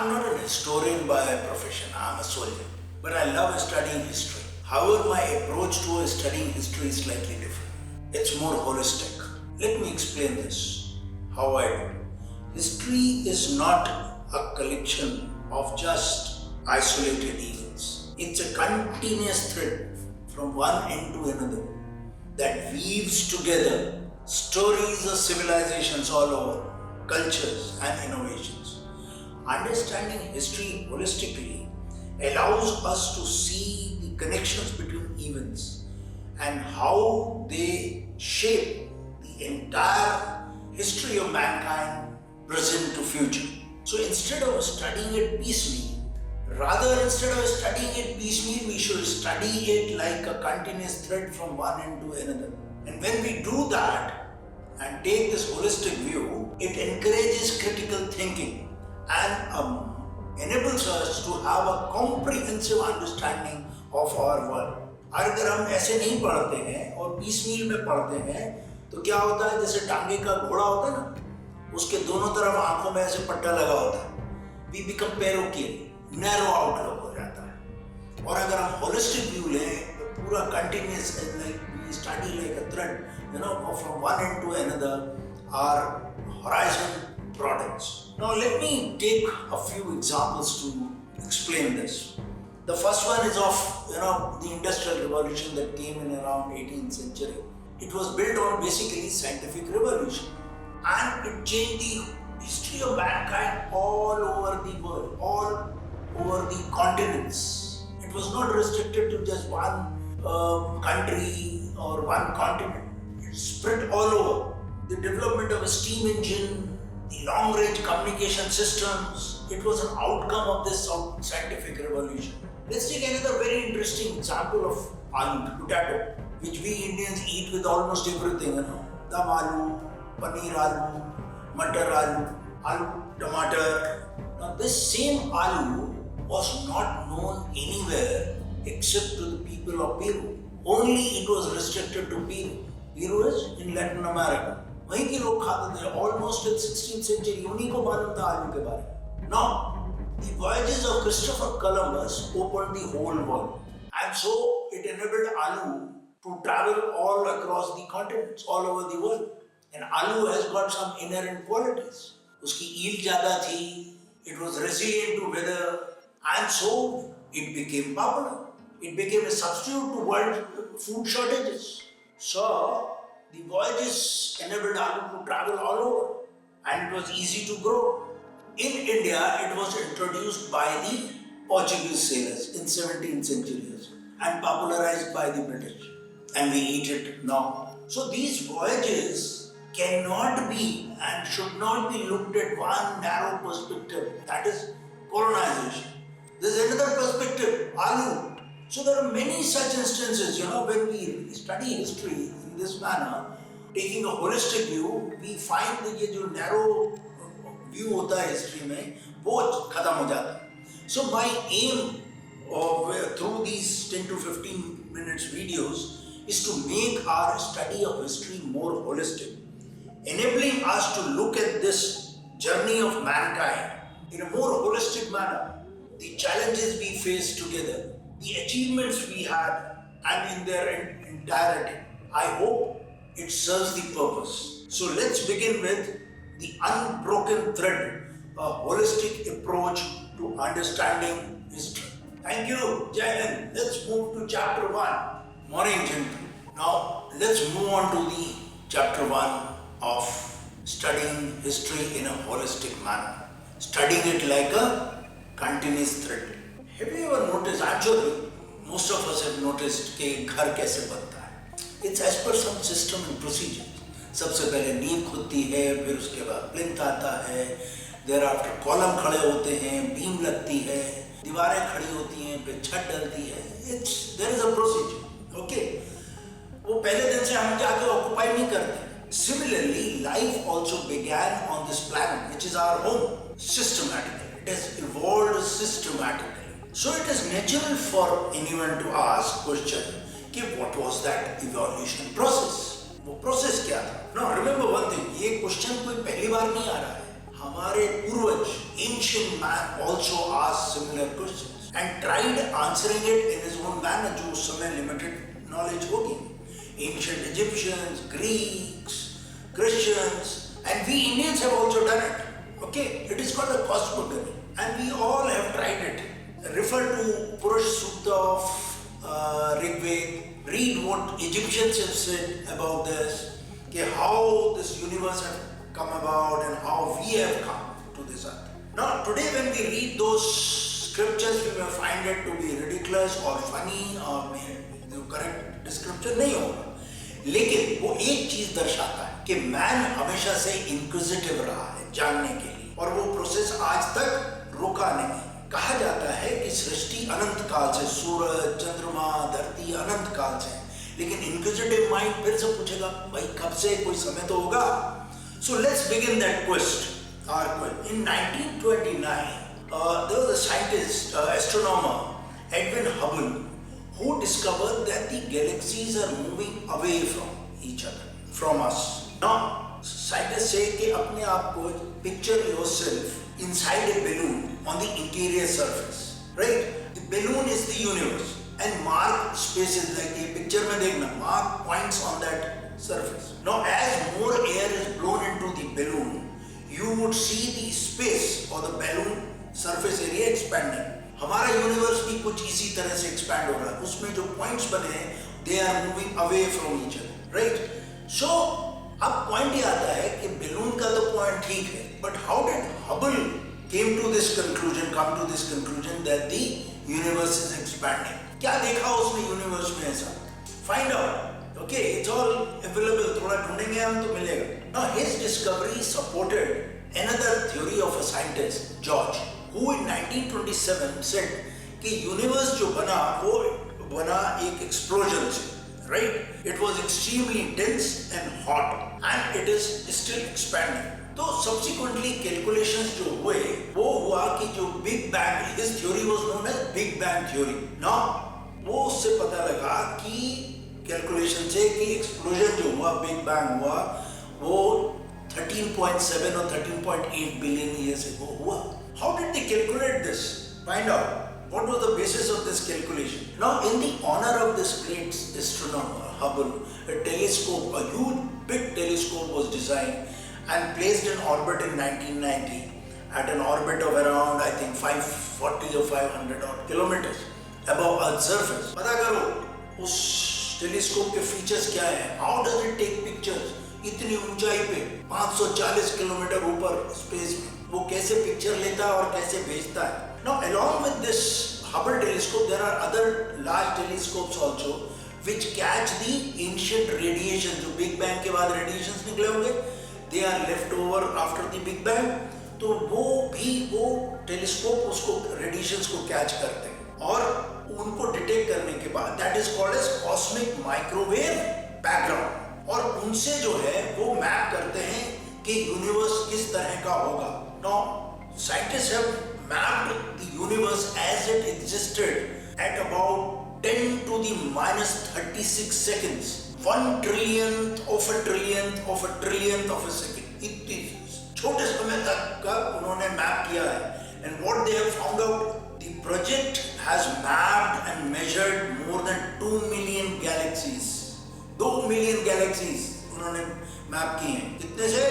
I'm not an historian by profession, I'm a soldier. But I love studying history. However, my approach to studying history is slightly different. It's more holistic. Let me explain this, how I do. History is not a collection of just isolated events. It's a continuous thread from one end to another that weaves together stories of civilizations all over, cultures and innovations. Understanding history holistically allows us to see the connections between events and how they shape the entire history of mankind, present to future. So instead of studying it piecemeal, we should study it like a continuous thread from one end to another. And when we do that and take this holistic view, it encourages critical thinking and enables us to have a comprehensive understanding of our world. अगर हम ऐसे नहीं पढ़ते हैं और piecemeal में पढ़ते हैं तो क्या होता है, जैसे टांगे का घोड़ा होता है ना, उसके दोनों तरफ आंखों में ऐसे पट्टा लगा होता है, we become parochial, narrow outlook हो जाता है. और अगर हम holistic view लें तो पूरा continuous, like we study like a thread, from one end to another, our horizon broadens. Now let me take a few examples to explain this. The first one is of the Industrial Revolution that came in around 18th century. It was built on basically scientific revolution, and it changed the history of mankind all over the world, all over the continents. It was not restricted to just one country or one continent. It spread all over. The development of a steam engine, the long-range communication systems, it was an outcome of this scientific revolution. Let's take another very interesting example of aloo, potato, which we Indians eat with almost everything, Dum aloo, paneer aloo, matar aloo, aloo tomato. Now this same aloo was not known anywhere except to the people of Peru. Only it was restricted to Peru. Peru is in Latin America. वहीं के लोग खाते थे almost in 16th century. उन्हीं को मालूम था आलू के बारे में. Now, the voyages of Christopher Columbus opened the whole world, and so it enabled aloo to travel all across the continents, all over the world. And aloo has got some inherent qualities. उसकी yield ज़्यादा थी, it was resilient to weather, and so it became popular. It became a substitute to world food shortages. So the voyages enabled aloo to travel all over, and it was easy to grow. In India, it was introduced by the Portuguese sailors in 17th century and popularized by the British, and we eat it now. So these voyages cannot be and should not be looked at one narrow perspective, that is colonization. There is another perspective, aloo. So there are many such instances, when we study history in this manner, taking a holistic view, we find that ये जो narrow view होता है history में, वो खत्म हो जाता है. So my aim through these 10 to 15 minutes videos is to make our study of history more holistic, enabling us to look at this journey of mankind in a more holistic manner, the challenges we face together, the achievements we had, and in their entirety. I hope it serves the purpose. So let's begin with the unbroken thread, a holistic approach to understanding history. Thank you, Jai Hind. Let's move to chapter 1. Morning, gentlemen. Now, let's move on to the chapter 1 of studying history in a holistic manner. Studying it like a continuous thread. Have you ever noticed, actually, most of us have noticed कि घर कैसे बनता है. It's as per some system and procedure. सबसे पहले नींव खुदती है, फिर उसके बाद प्लिंथ आता है, thereafter कॉलम खड़े होते हैं, बीम लगती है, दीवारें खड़ी होती हैं, फिर छत डलती है. There is a procedure. Okay? वो पहले दिन से हम जाके ऑक्युपाई नहीं करते. Similarly, life also began on this planet, which is our home, systematically. It has evolved systematically. So it is natural for anyone to ask question कि what was that evolution process? वो process क्या था? Now remember one thing, ये question कोई पहली बार नहीं आ रहा है. हमारे पूर्वज universe, ancient man also asked similar questions and tried answering it in his own manner, जो उस समय limited knowledge होगी. Ancient Egyptians, Greeks, Christians, and we Indians have also done it. Okay, it is called a cosmogony, and we all have tried it. Refer to Purush Sukta of Rigved. Read what Egyptians have said about this. Okay, how this universe has come about and how we have come to this earth. Now, today when we read those scriptures, we may find it to be ridiculous or funny or the correct description नहीं होगा. लेकिन वो एक चीज दर्शाता है कि man हमेशा से इंक्विजिटिव रहा है जानने के लिए, और वो प्रोसेस आज तक रुका नहीं. कहा जाता है कि सृष्टि अनंत काल से, सूरज, चंद्रमा, धरती अनंत काल से, लेकिन इंक्विजिटिव माइंड फिर से पूछेगा भाई कब से, कोई समय तो होगा. So let's begin that quest. In 1929, there was a scientist, astronomer Edwin Hubble, who discovered that the galaxies are moving away from each other, from us. Now, scientists say कि अपने आप को picture yourself inside a balloon on the interior surface, right? The balloon is the universe, and mark spaces like ये picture में देखना, mark points on that surface. Now, as more air is blown into the balloon, you would see the space or the balloon surface area expanding. हमारा universe भी कुछ इसी तरह से expand हो रहा है. उसमें जो पॉइंट्स बने हैं they are moving away from each other, right? So अब पॉइंट ये आता है कि बैलून का तो पॉइंट ठीक है, but how did Hubble came to this conclusion that the universe is expanding? क्या देखा उसने यूनिवर्स में ऐसा? Find out. Okay, it's all available. थोड़ा ढूंढेंगे हम तो मिलेगा. Now his discovery supported another theory of a scientist, George, who in 1927 said कि यूनिवर्स जो बना वो बना एक एक्सप्लोजन से, right? It was extremely dense and hot and it is still expanding. तो subsequently calculations जो हुए वो हुआ कि जो big bang, his theory was known as Big Bang theory. Now वो उससे पता लगा कि कैलकुलेशन से कि एक्सप्लोजन जो हुआ, बिग बैंग हुआ, वो 13.7 or 13.8 billion years ago हुआ. How did they calculate this? Find out. What was the basis of this calculation? Now, in the honor of this great astronomer, Hubble, a telescope, a huge big telescope was designed and placed in orbit in 1990 at an orbit of around, I think, 540 or 500 odd kilometers above Earth's surface. पता करो उस telescope के features क्या है? How does it take pictures? इतनी ऊंचाई पे 540 kilometre ऊपर स्पेस में वो कैसे पिक्चर लेता है और कैसे भेजता है? Now, along with this Hubble telescope, there are other large telescopes also which catch the ancient radiation. जो Big Bang के बाद radiations निकले होंगे, they are left over after the Big Bang. तो वो टेलीस्कोप उसको radiations को कैच करते हैं और उनको डिटेक्ट करने के बाद that is called as cosmic microwave background. और उनसे जो है वो मैप करते हैं कि यूनिवर्स किस तरह का होगा. Now, scientists have mapped the universe as it existed at about 10 to the minus 36 seconds. 1 trillionth of a trillionth of a trillionth of a second. इतनी छोटे समय तक का उन्होंने मैप किया है. And what they have found out, the project has mapped and measured more than 2 million galaxies. 2 million galaxies उन्होंने map की हैं. कितने से?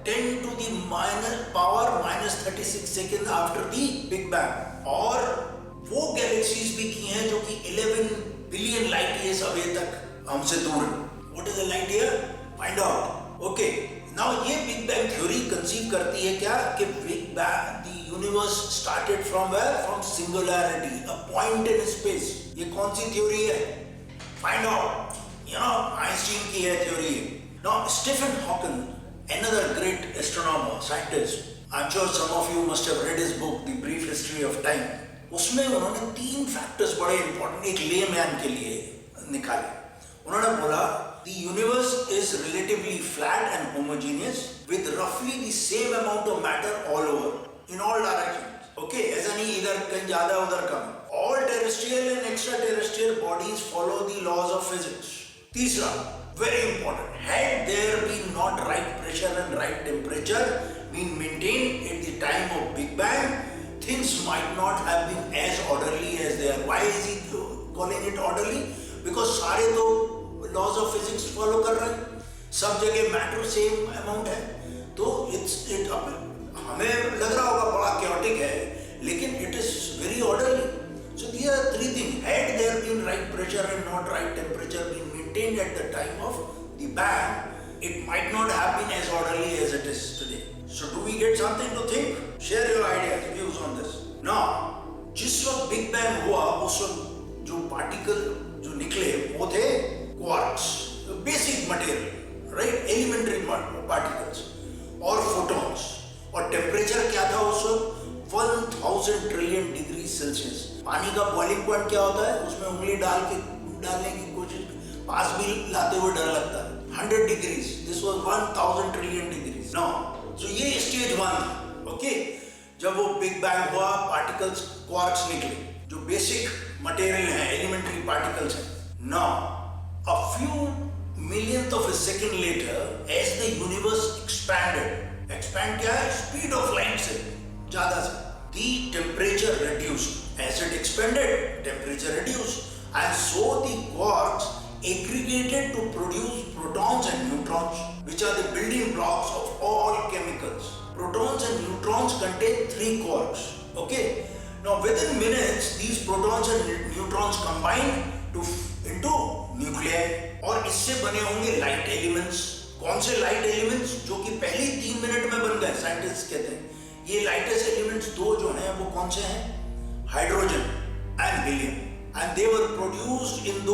10 to the power minus 36 seconds after the Big Bang. और वो गैलेक्सीज भी की हैं जो कि 11 billion light years away तक हमसे दूर है. What is a light year? Find out. Okay. Now ये Big Bang theory conceive करती है क्या कि Big Bang, the universe started from where? From singularity, a point in space. ये कौन सी theory है? Find out. You know, Einstein की है theory. Now Stephen Hawking, another great astronomer, scientist, I'm sure some of you must have read his book, The Brief History of Time. उसमें उन्होंने 3 factors बड़े important एक layman के लिए निकाले. उन्होंने बोला the universe is relatively flat and homogeneous with roughly the same amount of matter all over in all directions. Okay, ऐसा नहीं इधर कहीं ज़्यादा उधर कम. All terrestrial and extraterrestrial bodies follow the laws of physics. तीसरा, very important, had there been not right pressure and right temperature been maintained at the time of Big might not have been as orderly as they are. Why is he calling it orderly? Because सारे तो laws of physics follow कर रहे हैं, सब जगह matter same amount है, तो it हमें लग रहा होगा बड़ा chaotic है, लेकिन it is very orderly. So these are three things. Had there been right pressure and not right temperature being maintained at the time of the bang, it might not have been as orderly as it is today. So do we get something to think? Share your ideas, views on this. Now, जिस वक्त big bang हुआ उस वक्त जो particle जो निकले वो थे quarks, basic material, right, elementary particles और फोटॉन्स. और टेम्परेचर क्या था उस वक्त? 1000 ट्रिलियन डिग्री सेल्सियस. पानी का बॉइलिंग पॉइंट क्या होता है? उसमें उंगली डालने की कोशिश, पास भी लाते हुए डर लगता है. 100 degrees. This was 1000 trillion degrees. Now so ये स्टेज 1 था. ओके, जब वो बिग बैंग हुआ, पार्टिकल्स क्वार्क्स निकले जो बेसिक मटेरियल है, एलिमेंट्री पार्टिकल्स हैं. Now a few millionth of a second later as the universe expanded, expand क्या है? स्पीड ऑफ लाइट से ज्यादा से, the temperature reduced. As it expanded, temperature reduced, and so the quarks aggregated to produce protons and neutrons, which are the building blocks of all chemicals. Protons and neutrons contain 3 quarks. Okay. Now within minutes, these protons and neutrons combine into nuclei, और इससे बने होंगे light elements. कौन से light elements? जो कि पहले 3 minute में बन गए, साइंटिस्ट कहते हैं. ये लाइटेस्ट एलिमेंट्स दो जो हैं वो कौन से हैं? Hydrogen and helium. And they were produced in the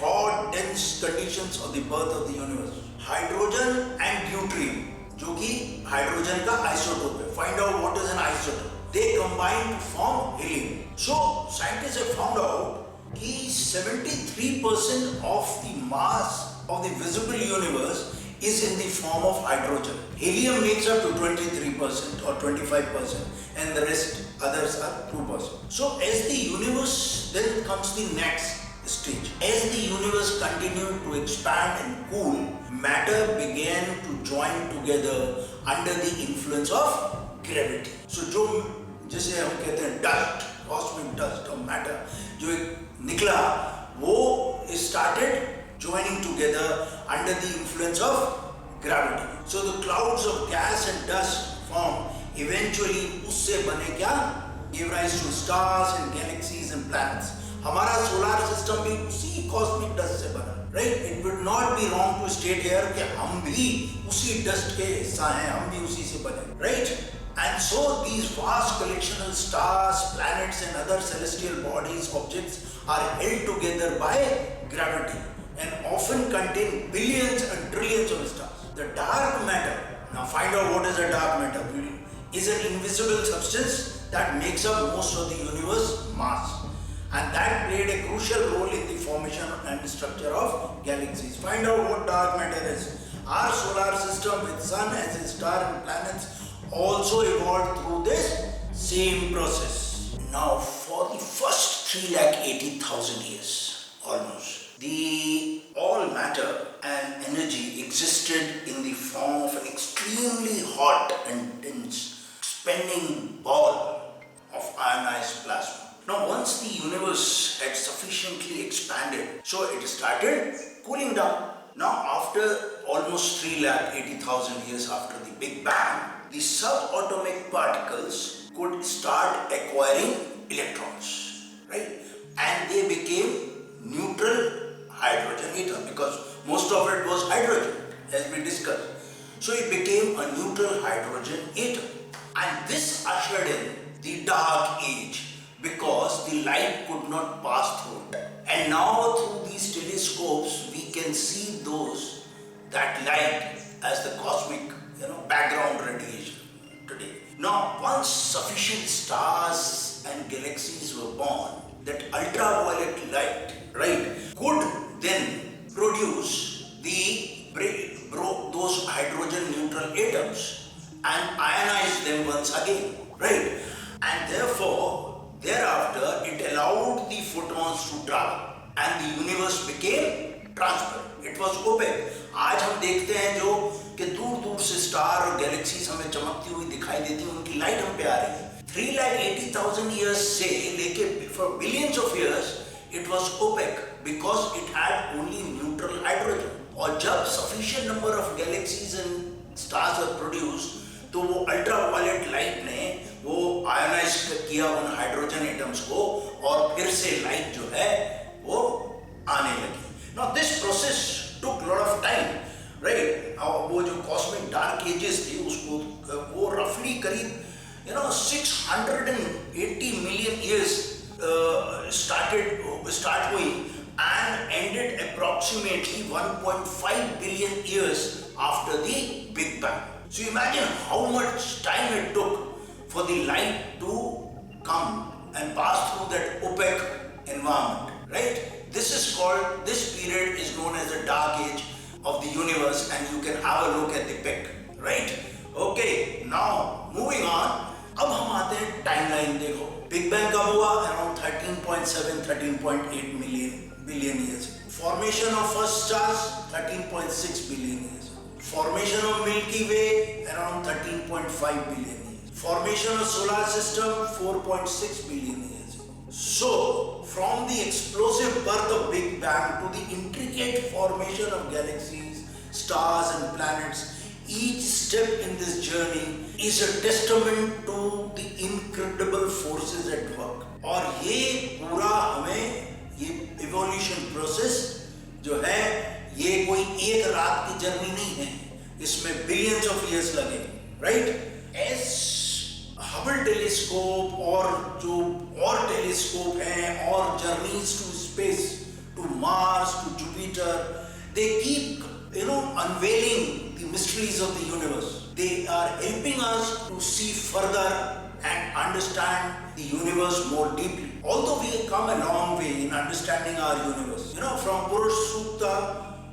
hot dense conditions of the birth of the universe. Hydrogen and deuterium, जो कि हाइड्रोजन का आइसोटोप है. Find out what is an isotope. They combine to form helium. So scientist have found out कि 73% of the mass of the visible universe is in the form of hydrogen. Helium makes up to 23% or 25%, and the rest others are 2%. So as the universe, then comes the next stage. As the universe continued to expand and cool, matter began to join together under the influence of gravity. So जो जिसे हम कहते हैं dust, cosmic dust or matter, जो निकला वो started joining together under the influence of gravity. So the clouds of gas and dust formed. Eventually उससे बने क्या? Gave rise to stars and galaxies and planets. हमारा solar system भी उसी cosmic dust से बना. Right? It would not be wrong to state here कि हम भी उसी dust के हिस्सा हैं, हम भी उसी से बने. Right? And so these vast collection of stars, planets and other celestial bodies, objects are held together by gravity, and often contain billions and trillions of stars. The dark matter, now find out what is a dark matter, is an invisible substance that makes up most of the universe mass, and that played a crucial role in the formation and structure of galaxies. Find out what dark matter is. Our solar system with sun as a star and planets also evolved through this same process. Now for the first 380,000 years almost, all matter and energy existed in the form of an extremely hot and dense spinning ball of ionized plasma. Now once the universe had sufficiently expanded, so it started cooling down. Now after almost 380,000 years after the Big Bang, the subatomic particles could start acquiring electrons, right? And they became neutral hydrogen atom, because most of it was hydrogen, as we discussed. So it became a neutral hydrogen atom, and this ushered in the dark age because the light could not pass through it. And now through these telescopes we can see that light as the cosmic background radiation today. Now once sufficient stars and galaxies were born, that ultraviolet light, right, could then produce those hydrogen neutral atoms and ionize them once again, right? And therefore, thereafter, it allowed the photons to travel, and the universe became transparent. It was opaque. आज हम देखते हैं कि दूर दूर से star और galaxies हमें चमकती हुई दिखाई देती हैं, उनकी लाइट हम पे आ रही है. 3,80,000 years से लेके for billions of years it was opaque because it had only neutral hydrogen. और जब sufficient number of galaxies and stars are produced, तो वो ultraviolet light ने वो ionize किया उन हाइड्रोजन एटम्स को और फिर से लाइट जो है वो आने लगी. Now this process took lot of time, right? वो जो cosmic dark ages थी उसको वो roughly करीब 680 million years start हुई and ended approximately 1.5 billion years after the Big Bang. So imagine how much time it took for the light to come and pass through that opaque environment, right? This period is known as the dark age of the universe, and you can have a look at the pic, right? Okay, now moving on. अब हम आते हैं timeline. देखो big bang कब हुआ? Around 13.7 13.8 billion years. Formation of first stars 13.6 billion years. Formation of milky way around 13.5 billion years. Formation of solar system 4.6 billion years. So from the explosive birth of Big Bang to the intricate formation of galaxies, stars and planets, each step in this journey is a testament to the incredible forces at work. और ये पूरा हमें ये evolution process जो है ये कोई एक रात की जर्नी नहीं है, इसमें billions of years लगे, right? As हबल टेलीस्कोप और जो और टेलीस्कोप हैं और journeys to space, to Mars, to Jupiter, they keep unveiling the mysteries of the universe. They are helping us to see further and understand the universe more deeply. Although we have come a long way in understanding our universe, from Purush Sukta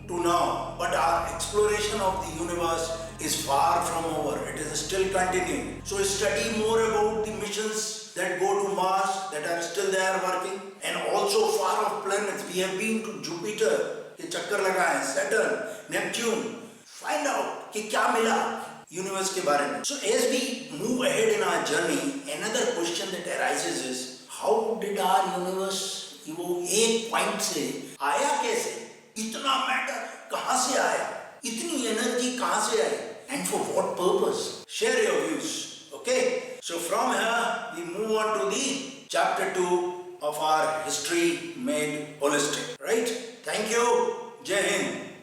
to now, but our exploration of the universe is far from over. It is still continuing. So study more about the missions that go to Mars, that are still there working, and also far off planets. We have been to Jupiter, ये चक्कर लगाए, Saturn, Neptune. Find out कि क्या मिला universe के बारे में. So as we move ahead in our journey, another question that arises is how did our universe वो एक पॉइंट से आया कैसे? इतना मैटर कहाँ से आया? इतनी एनर्जी कहाँ से आई? And for what purpose? Share your views. Okay? So from here we move on to the chapter 2 of our history made holistic. Right? Thank you. Jai Hind.